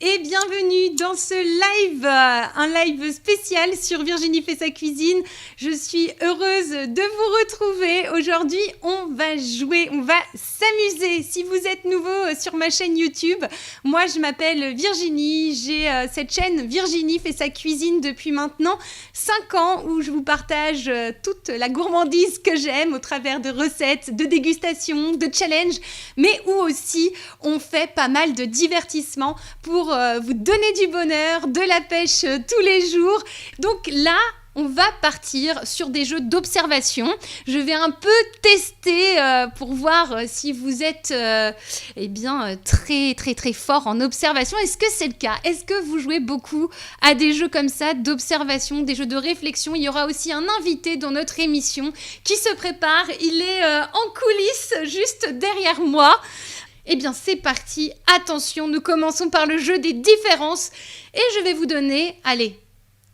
et bienvenue dans ce live, un live spécial sur Virginie fait sa cuisine. Je suis heureuse de vous retrouver. Aujourd'hui, on va jouer, on va s'amuser. Si vous êtes nouveau sur ma chaîne YouTube, moi je m'appelle Virginie. J'ai cette chaîne Virginie fait sa cuisine depuis maintenant 5 ans où je vous partage toute la gourmandise que j'aime au travers de recettes, de dégustations, de challenges, mais où aussi on fait pas mal de divertissement pour vous donner du bonheur, de la pêche tous les jours. Donc là, on va partir sur des jeux d'observation. Je vais un peu tester pour voir si vous êtes très fort en observation. Est-ce que c'est le cas? Est-ce que vous jouez beaucoup à des jeux comme ça d'observation, des jeux de réflexion? Il y aura aussi un invité dans notre émission qui se prépare. Il est en coulisses juste derrière moi. Eh bien, c'est parti. Attention, nous commençons par le jeu des différences. Et je vais vous donner, allez,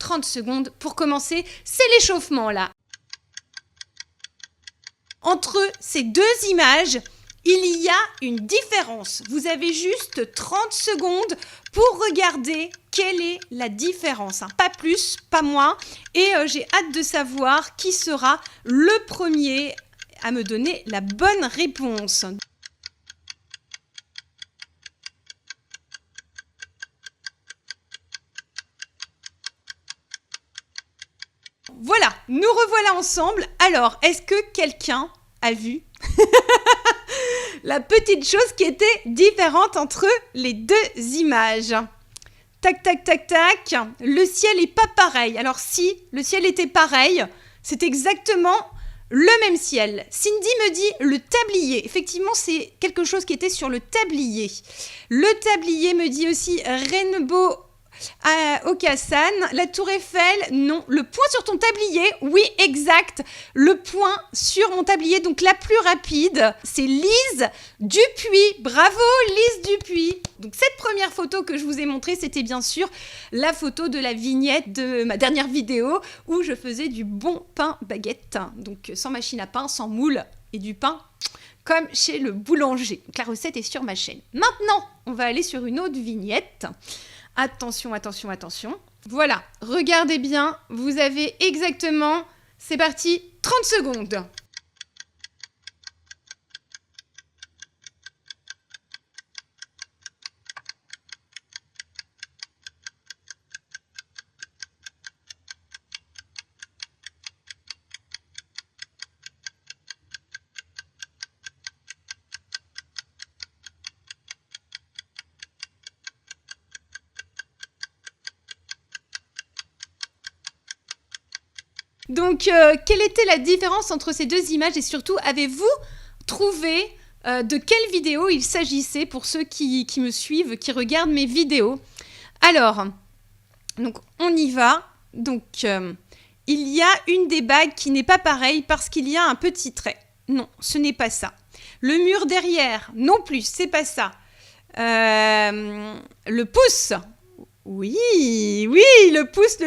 30 secondes pour commencer. C'est l'échauffement, là. Entre ces deux images, il y a une différence. Vous avez juste 30 secondes pour regarder quelle est la différence. Pas plus, pas moins. Et j'ai hâte de savoir qui sera le premier à me donner la bonne réponse. Voilà, nous revoilà ensemble. Alors, est-ce que quelqu'un a vu la petite chose qui était différente entre les deux images? Tac, tac, tac, tac. Le ciel n'est pas pareil. Alors si le ciel était pareil, c'est exactement le même ciel. Cindy me dit le tablier. Effectivement, c'est quelque chose qui était sur le tablier. Le tablier me dit aussi Rainbow Okasan. La tour Eiffel, non. Le point sur ton tablier, oui, exact. Le point sur mon tablier, donc la plus rapide, c'est Lise Dupuis. Bravo, Lise Dupuis. Donc cette première photo que je vous ai montrée, c'était bien sûr la photo de la vignette de ma dernière vidéo où je faisais du bon pain baguette. Donc sans machine à pain, sans moule et du pain comme chez le boulanger. Donc la recette est sur ma chaîne. Maintenant, on va aller sur une autre vignette. Attention, attention, attention. Voilà, regardez bien, vous avez exactement, c'est parti, 30 secondes. Donc, quelle était la différence entre ces deux images et surtout, avez-vous trouvé de quelle vidéo il s'agissait pour ceux qui me suivent, qui regardent mes vidéos? Alors, donc on y va. Donc, il y a une des bagues qui n'est pas pareille parce qu'il y a un petit trait. Non, ce n'est pas ça. Le mur derrière, non plus, c'est pas ça. Le pouce. Oui, le pouce.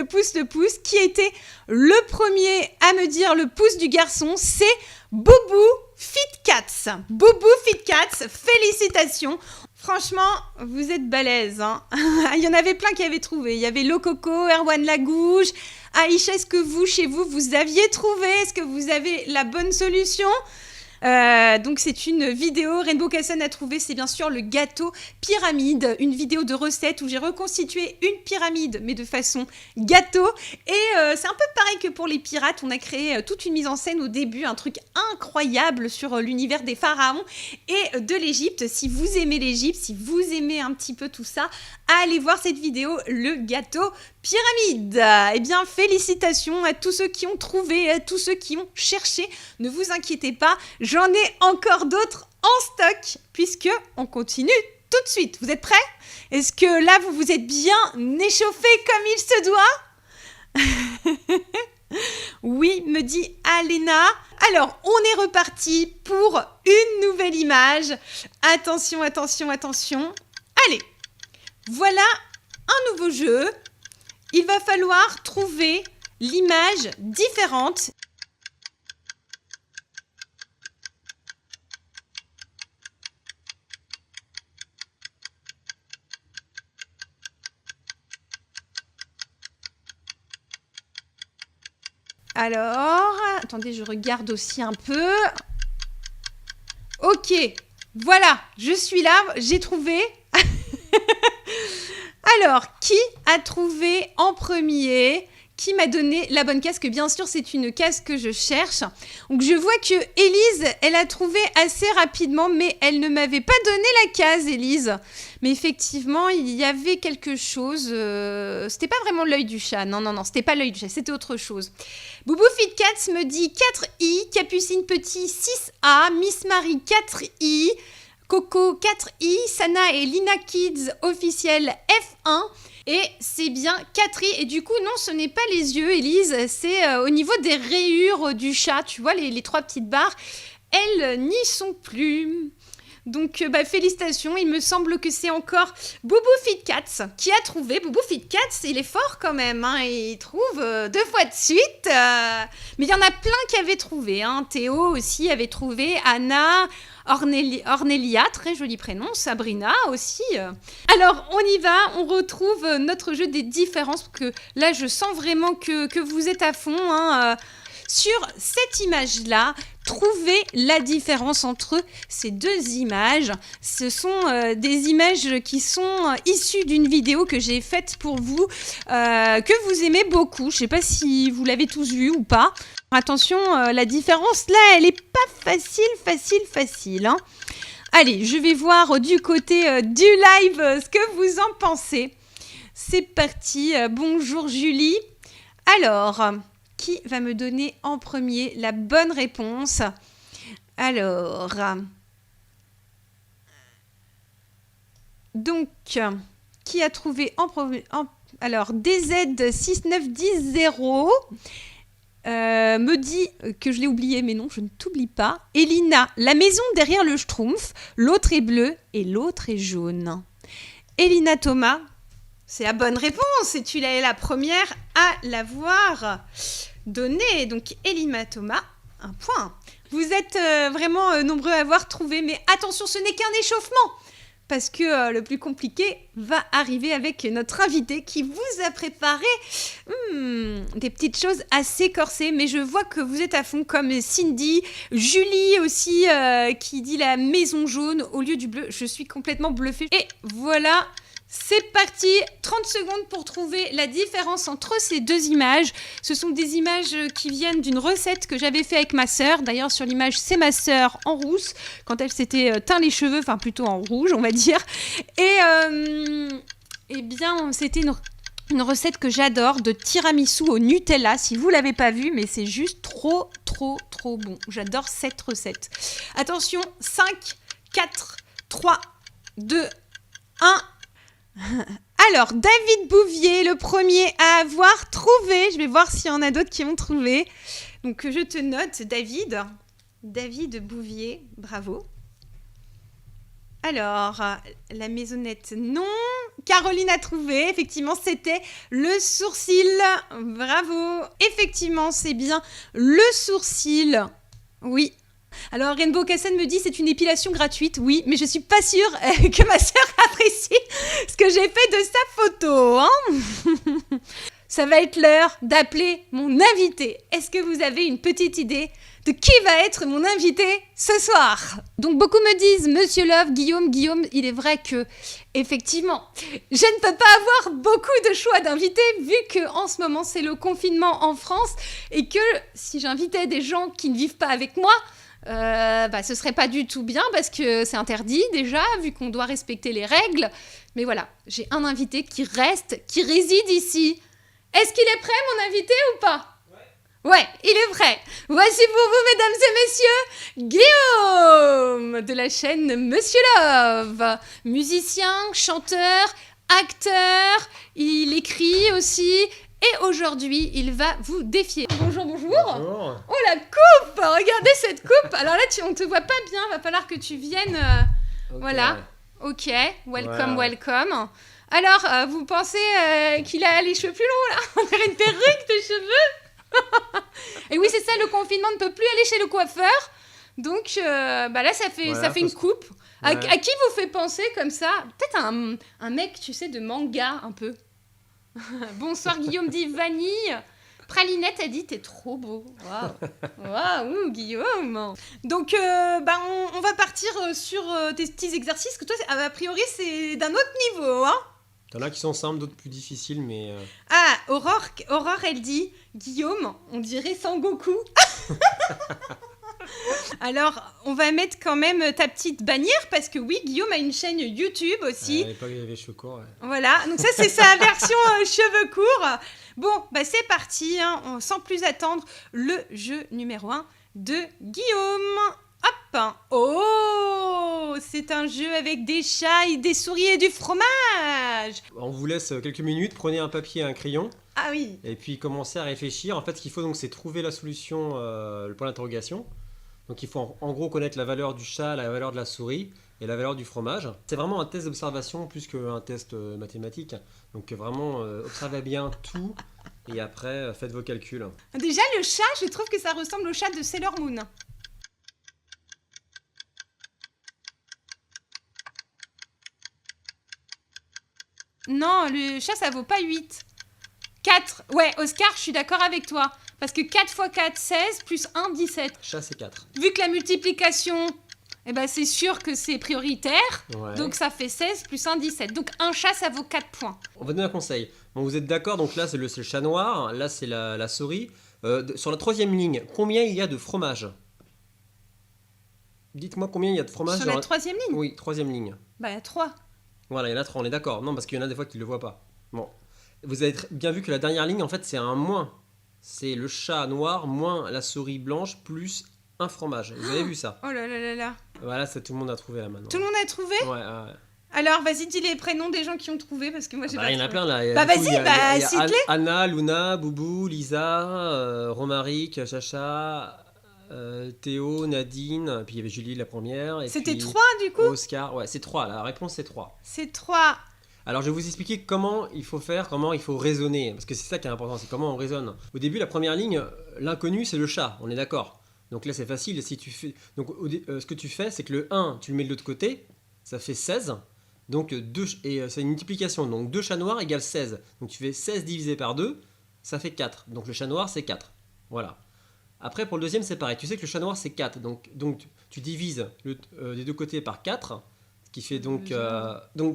Qui était le premier à me dire le pouce du garçon? C'est Boubou Fitcats. Boubou Fitcats, félicitations. Franchement, vous êtes balèze, hein. Il y en avait plein qui avaient trouvé. Il y avait Lococo, Erwan Lagouche. Aïcha, est-ce que vous, chez vous, vous aviez trouvé? Est-ce que vous avez la bonne solution? Donc c'est une vidéo, Rainbow Casson a trouvé, c'est bien sûr le gâteau pyramide, une vidéo de recette où j'ai reconstitué une pyramide mais de façon gâteau et c'est un peu pareil que pour les pirates, on a créé toute une mise en scène au début, un truc incroyable sur l'univers des pharaons et de l'Égypte. Si vous aimez l'Égypte, si vous aimez un petit peu tout ça, allez voir cette vidéo, le gâteau pyramide. Eh bien, félicitations à tous ceux qui ont trouvé, à tous ceux qui ont cherché. Ne vous inquiétez pas, j'en ai encore d'autres en stock, puisque on continue tout de suite. Vous êtes prêts? Est-ce que là, vous vous êtes bien échauffés comme il se doit? Oui, me dit Alena. Alors, on est reparti pour une nouvelle image. Attention, attention, attention. Allez, voilà un nouveau jeu. Il va falloir trouver l'image différente. Alors, attendez, je regarde aussi un peu. Ok, voilà, je suis là, j'ai trouvé. Alors, qui a trouvé en premier? Qui m'a donné la bonne case? Que bien sûr, c'est une case que je cherche. Donc, je vois que Élise, elle a trouvé assez rapidement, mais elle ne m'avait pas donné la case, Élise. Mais effectivement, il y avait quelque chose. C'était pas vraiment l'œil du chat. Non, c'était pas l'œil du chat, c'était autre chose. Boubou Fit Cats me dit 4i, Capucine Petit 6a, Miss Marie 4i, Coco 4i, Sana et Lina Kids officiel F1. Et c'est bien 4i. Et du coup, non, ce n'est pas les yeux, Élise. C'est au niveau des rayures du chat. Tu vois, les 3 petites barres. Elles n'y sont plus. Donc, félicitations. Il me semble que c'est encore Boubou Fit Cats qui a trouvé. Boubou Fit Cats, il est fort quand même. Hein. Il trouve 2 fois de suite. Mais il y en a plein qui avaient trouvé. Hein. Théo aussi avait trouvé. Anna... Ornelia, très joli prénom, Sabrina aussi. Alors, on y va, on retrouve notre jeu des différences, que là, je sens vraiment que vous êtes à fond. Hein. Sur cette image-là, trouvez la différence entre ces 2 images. Ce sont des images qui sont issues d'une vidéo que j'ai faite pour vous, que vous aimez beaucoup. Je ne sais pas si vous l'avez tous vue ou pas. Attention, la différence là, elle n'est pas facile. Hein. Allez, je vais voir du côté du live ce que vous en pensez. C'est parti. Bonjour Julie. Alors, qui va me donner en premier la bonne réponse? Alors, donc, qui a trouvé en premier? Alors, DZ6910 me dit que je l'ai oublié, mais non, je ne t'oublie pas. Elina, la maison derrière le Schtroumpf, l'autre est bleue et l'autre est jaune. Elina Thomas, c'est la bonne réponse et tu es la première à l'avoir donnée. Donc Elina Thomas, 1 point. Vous êtes vraiment nombreux à avoir trouvé, mais attention, ce n'est qu'un échauffement. Parce que le plus compliqué va arriver avec notre invité qui vous a préparé des petites choses assez corsées. Mais je vois que vous êtes à fond comme Cindy, Julie aussi qui dit la maison jaune au lieu du bleu. Je suis complètement bluffée. Et voilà, c'est parti. 30 secondes pour trouver la différence entre ces 2 images. Ce sont des images qui viennent d'une recette que j'avais fait avec ma sœur. D'ailleurs, sur l'image, c'est ma sœur en rousse, quand elle s'était teint les cheveux, enfin plutôt en rouge, on va dire. Et eh bien, c'était une recette que j'adore, de tiramisu au Nutella. Si vous ne l'avez pas vu, mais c'est juste trop bon. J'adore cette recette. Attention, 5, 4, 3, 2, 1... Alors, David Bouvier, le premier à avoir trouvé. Je vais voir s'il y en a d'autres qui ont trouvé. Donc, je te note, David. David Bouvier, bravo. Alors, la maisonnette, non. Caroline a trouvé. Effectivement, c'était le sourcil. Bravo. Effectivement, c'est bien le sourcil. Oui. Alors Rainbow Cassan me dit c'est une épilation gratuite. Oui, mais je suis pas sûre que ma sœur apprécie ce que j'ai fait de sa photo. Hein. Ça va être l'heure d'appeler mon invité. Est-ce que vous avez une petite idée de qui va être mon invité ce soir? Donc beaucoup me disent Monsieur Love, Guillaume, il est vrai que effectivement, je ne peux pas avoir beaucoup de choix d'invités vu que en ce moment c'est le confinement en France et que si j'invitais des gens qui ne vivent pas avec moi, ce serait pas du tout bien parce que c'est interdit déjà vu qu'on doit respecter les règles. Mais voilà, j'ai un invité qui réside ici. Est-ce qu'il est prêt, mon invité, ou pas? Ouais, il est prêt. Voici pour vous, mesdames et messieurs, Guillaume de la chaîne Monsieur Love. Musicien, chanteur, acteur, il écrit aussi. Et aujourd'hui, il va vous défier. Bonjour. Bonjour. Oh, la coupe! Regardez cette coupe. Alors là, on ne te voit pas bien. Va falloir que tu viennes. Okay. Voilà. Ok. Welcome. Alors, vous pensez qu'il a les cheveux plus longs, là? On dirait une perruque de cheveux. Et oui, c'est ça, le confinement ne peut plus aller chez le coiffeur. Donc, là, ça fait une coupe. Ouais. À qui vous fait penser comme ça? Peut-être un mec, tu sais, de manga, un peu. Bonsoir, Guillaume dit vanille. Pralinette a dit, t'es trop beau. Waouh, waouh, Guillaume. Donc, on va partir sur tes petits exercices, que toi, a priori, c'est d'un autre niveau, hein. T'en as qui sont simples, d'autres plus difficiles, mais... Ah, Aurore, elle dit, Guillaume, on dirait Sangoku. Alors, on va mettre quand même ta petite bannière, parce que oui, Guillaume a une chaîne YouTube aussi. À l'époque, il y avait les cheveux courts. Ouais. Voilà, donc ça, c'est sa version cheveux courts. Bon, c'est parti, hein, sans plus attendre, le jeu numéro 1 de Guillaume. Hop. Oh, c'est un jeu avec des chats, et des souris et du fromage. On vous laisse quelques minutes, prenez un papier et un crayon. Ah oui. Et puis commencez à réfléchir. En fait, ce qu'il faut donc, c'est trouver la solution pour l'interrogation. Donc il faut en gros connaître la valeur du chat, la valeur de la souris et la valeur du fromage. C'est vraiment un test d'observation plus qu'un test mathématique. Donc vraiment, observez bien tout et après, faites vos calculs. Déjà, le chat, je trouve que ça ressemble au chat de Sailor Moon. Non, le chat, ça vaut pas 8. 4. Ouais, Oscar, je suis d'accord avec toi. Parce que 4 x 4, 16, plus 1, 17. Chat, c'est 4. Vu que la multiplication, c'est sûr que c'est prioritaire. Ouais. Donc ça fait 16 plus 1, 17. Donc un chat, ça vaut 4 points. On va donner un conseil. Bon, vous êtes d'accord, donc là, c'est le chat noir. Là, c'est la souris. Sur la troisième ligne, combien il y a de fromage? Dites-moi combien il y a de fromage Sur la troisième ligne? Oui, troisième ligne. Il y a 3. Voilà, il y en a 3, on est d'accord. Non, parce qu'il y en a des fois qui ne le voient pas. Bon. Vous avez bien vu que la dernière ligne, en fait, c'est un moins. C'est le chat noir moins la souris blanche plus un fromage. Vous avez vu ça? Oh là là là là. Voilà, ça, tout le monde a trouvé là maintenant. Tout le monde a trouvé? Ouais. Alors, vas-y, dis les prénoms des gens qui ont trouvé, parce que moi, j'ai pas Il y en a trouvé. plein là. Bah, vas-y, Il y a cite-les. Anna, Luna, Boubou, Lisa, Romaric, Chacha, Théo, Nadine, puis il y avait Julie la première. Et C'était puis 3 du coup? Oscar, ouais, c'est 3. La réponse, c'est 3. C'est 3. Alors je vais vous expliquer comment il faut faire, comment il faut raisonner, parce que c'est ça qui est important, c'est comment on raisonne. Au début, la première ligne, l'inconnu c'est le chat, on est d'accord. Donc là c'est facile, si tu fais... Donc ce que tu fais, c'est que le 1, tu le mets de l'autre côté, ça fait 16, donc 2, et c'est une multiplication, donc 2 chats noirs égale 16. Donc tu fais 16 divisé par 2, ça fait 4, donc le chat noir c'est 4, voilà. Après pour le deuxième c'est pareil, tu sais que le chat noir c'est 4, donc tu divises des deux côtés par 4, qui fait donc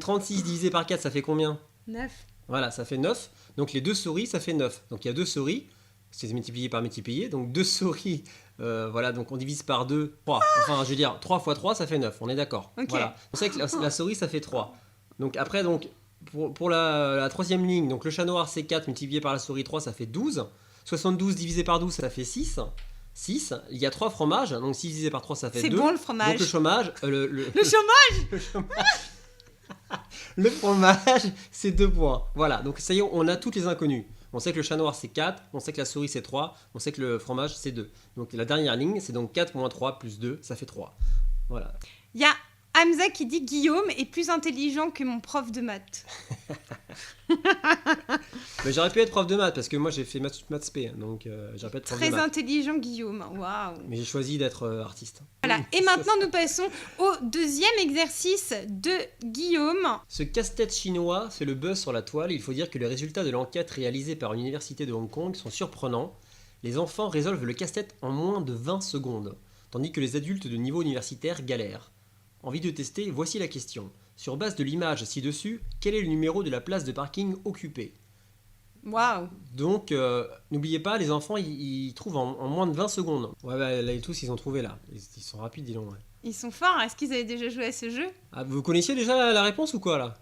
36 divisé par 4, ça fait combien? 9. Voilà, ça fait 9. Donc les deux souris, ça fait 9. Donc il y a deux souris, c'est multiplié par multiplié. Donc deux souris, voilà, donc on divise par 2, 3. Enfin, je veux dire, 3 fois 3, ça fait 9, on est d'accord. Okay. Voilà. On sait que la souris, ça fait 3. Donc après, pour la troisième ligne, donc le chat noir, c'est 4, multiplié par la souris, 3, ça fait 12. 72 divisé par 12, ça fait 6. 6, il y a 3 fromages, donc 6 divisé par 3 ça fait 2. C'est bon le fromage. Donc le chômage... Le chômage. Le chômage. Le fromage, c'est 2 points. Voilà, donc ça y est, on a toutes les inconnues. On sait que le chat noir c'est 4, on sait que la souris c'est 3, on sait que le fromage c'est 2. Donc la dernière ligne, c'est donc 4 moins 3 plus 2, ça fait 3. Voilà. Il y a Hamza qui dit Guillaume est plus intelligent que mon prof de maths. Mais j'aurais pu être prof de maths parce que moi j'ai fait maths spé, donc j'aurais pu être prof de Très maths. intelligent Guillaume, waouh. Mais j'ai choisi d'être artiste. Voilà, et maintenant nous passons au deuxième exercice de Guillaume. Ce casse-tête chinois fait le buzz sur la toile. Il faut dire que les résultats de l'enquête réalisée par une université de Hong Kong sont surprenants. Les enfants résolvent le casse-tête en moins de 20 secondes, tandis que les adultes de niveau universitaire galèrent. Envie de tester? Voici la question. Sur base de l'image ci-dessus, quel est le numéro de la place de parking occupée? Waouh. Donc, n'oubliez pas, les enfants, ils trouvent en moins de 20 secondes. Ouais, bah, là, tous, ils ont trouvé là. Ils sont rapides, dis donc. Ouais. Ils sont forts, est-ce qu'ils avaient déjà joué à ce jeu? Ah, vous connaissiez déjà la réponse ou quoi, là?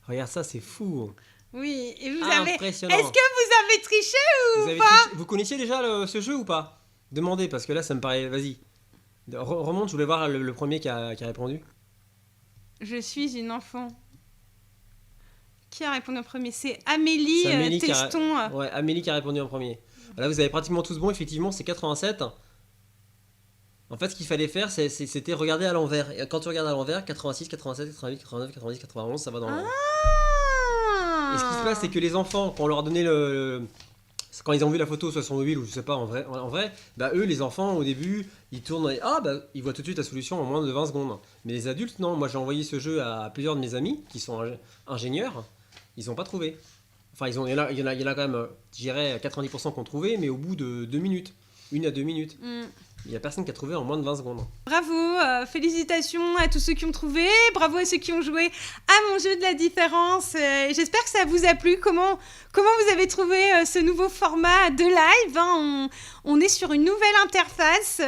Regarde ça, c'est fou. Oui, et vous avez... Impressionnant. Est-ce que vous avez triché ou pas? Vous connaissiez déjà ce jeu ou pas? Demandez, parce que là, ça me paraît... Vas-y. Remonte, je voulais voir le premier qui a répondu. Je suis une enfant. Qui a répondu en premier? C'est Amélie, Teston. Ouais, Amélie qui a répondu en premier. Là, vous avez pratiquement tous bon, effectivement, c'est 87. En fait, ce qu'il fallait faire, c'était regarder à l'envers. Et quand tu regardes à l'envers, 86, 87, 88, 89, 90, 91, ça va dans l'ordre. Et ce qui se passe, c'est que les enfants, quand on leur donnait quand ils ont vu la photo sur son mobile ou je sais pas en vrai, bah eux les enfants au début ils tournent et ils voient tout de suite la solution en moins de 20 secondes. Mais les adultes non, moi j'ai envoyé ce jeu à plusieurs de mes amis qui sont ingénieurs, ils n'ont pas trouvé. Enfin, il y en a quand même, je dirais, 90% qui ont trouvé, mais au bout de 2 minutes. 1 à 2 minutes. Il n'y a personne qui a trouvé en moins de 20 secondes. Bravo, félicitations à tous ceux qui ont trouvé, bravo à ceux qui ont joué à mon jeu de la différence. J'espère que ça vous a plu. Comment vous avez trouvé ce nouveau format de live, hein? On est sur une nouvelle interface,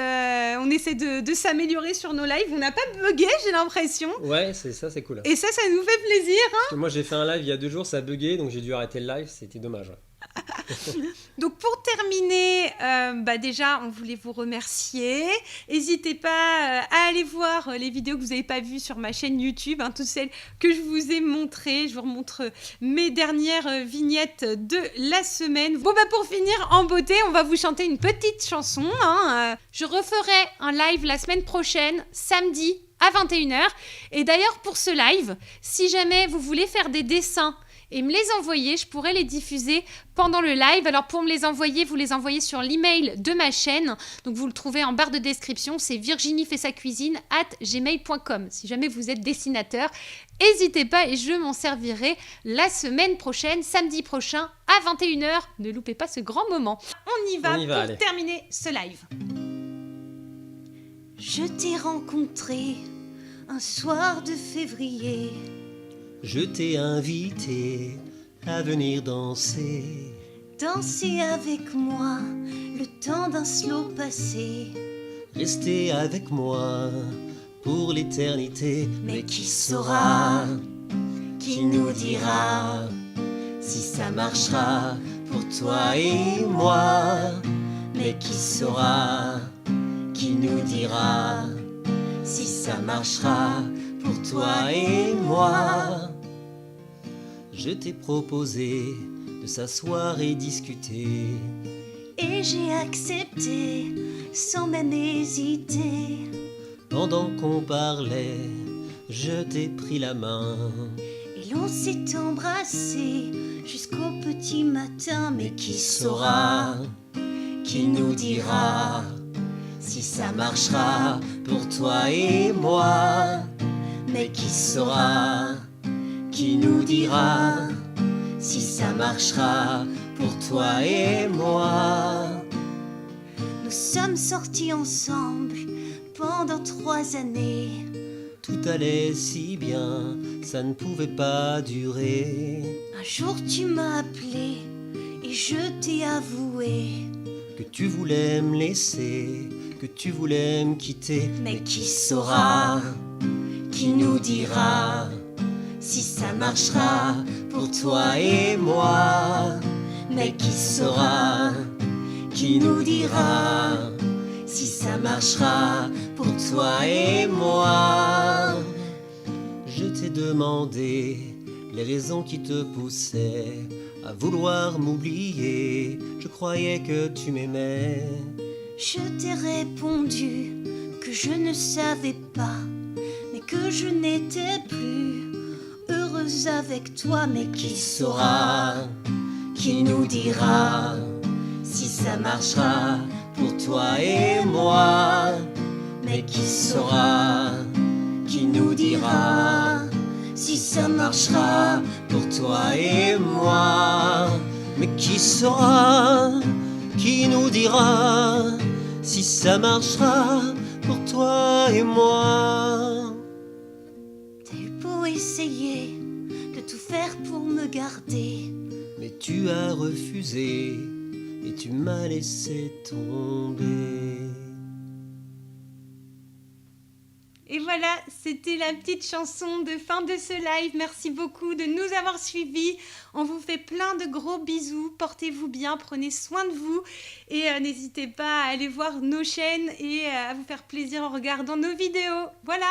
on essaie de s'améliorer sur nos lives. On n'a pas bugué, j'ai l'impression. Ouais, c'est cool. Et ça nous fait plaisir. Hein. Parce que moi, j'ai fait un live il y a 2 jours, ça a bugué, donc j'ai dû arrêter le live, c'était dommage. Donc pour terminer, déjà on voulait vous remercier. N'hésitez pas à aller voir les vidéos que vous n'avez pas vues sur ma chaîne YouTube, hein, toutes celles que je vous ai montrées. Je vous remontre mes dernières vignettes de la semaine. Bon pour finir en beauté, on va vous chanter une petite chanson. Hein. Je referai un live la semaine prochaine, samedi à 21h. Et d'ailleurs pour ce live, si jamais vous voulez faire des dessins et me les envoyer, je pourrais les diffuser pendant le live. Alors pour me les envoyer, vous les envoyez sur l'email de ma chaîne. Donc vous le trouvez en barre de description, c'est virginiefait-sa-cuisine@gmail.com. Si jamais vous êtes dessinateur, n'hésitez pas et je m'en servirai la semaine prochaine, samedi prochain à 21h. Ne loupez pas ce grand moment. On y va pour allez. Terminer ce live. Je t'ai rencontré un soir de février. Je t'ai invité à venir danser. Danser avec moi le temps d'un slow passé. Rester avec moi pour l'éternité. Mais qui saura, qui nous dira si ça marchera pour toi et moi. Mais qui saura, qui nous dira si ça marchera pour toi et moi. Je t'ai proposé de s'asseoir et discuter. Et j'ai accepté sans même hésiter. Pendant qu'on parlait, je t'ai pris la main. Et l'on s'est embrassé jusqu'au petit matin. Mais qui saura, qui nous dira si ça marchera pour toi et moi. Mais qui saura, qui nous dira si ça marchera pour toi et moi. Nous sommes sortis ensemble pendant 3 années. Tout allait si bien, ça ne pouvait pas durer. Un jour tu m'as appelé et je t'ai avoué Que tu voulais me laisser, que tu voulais me quitter. Mais qui saura, qui nous dira si ça marchera pour toi et moi. Mais qui saura, qui nous dira si ça marchera pour toi et moi. Je t'ai demandé les raisons qui te poussaient à vouloir m'oublier. Je croyais que tu m'aimais. Je t'ai répondu que je ne savais pas, mais que je n'étais plus heureuse avec toi. Mais qui saura, qui nous dira si ça marchera pour toi et moi. Mais qui saura, qui nous dira si ça marchera pour toi et moi. Mais qui saura, qui nous dira si ça marchera pour toi et moi. T'as eu beau essayer de tout faire pour me garder, Mais tu as refusé et tu m'as laissé tomber. Et voilà, c'était la petite chanson de fin de ce live. Merci beaucoup de nous avoir suivis. On vous fait plein de gros bisous. Portez-vous bien, prenez soin de vous. Et n'hésitez pas à aller voir nos chaînes et à vous faire plaisir en regardant nos vidéos. Voilà.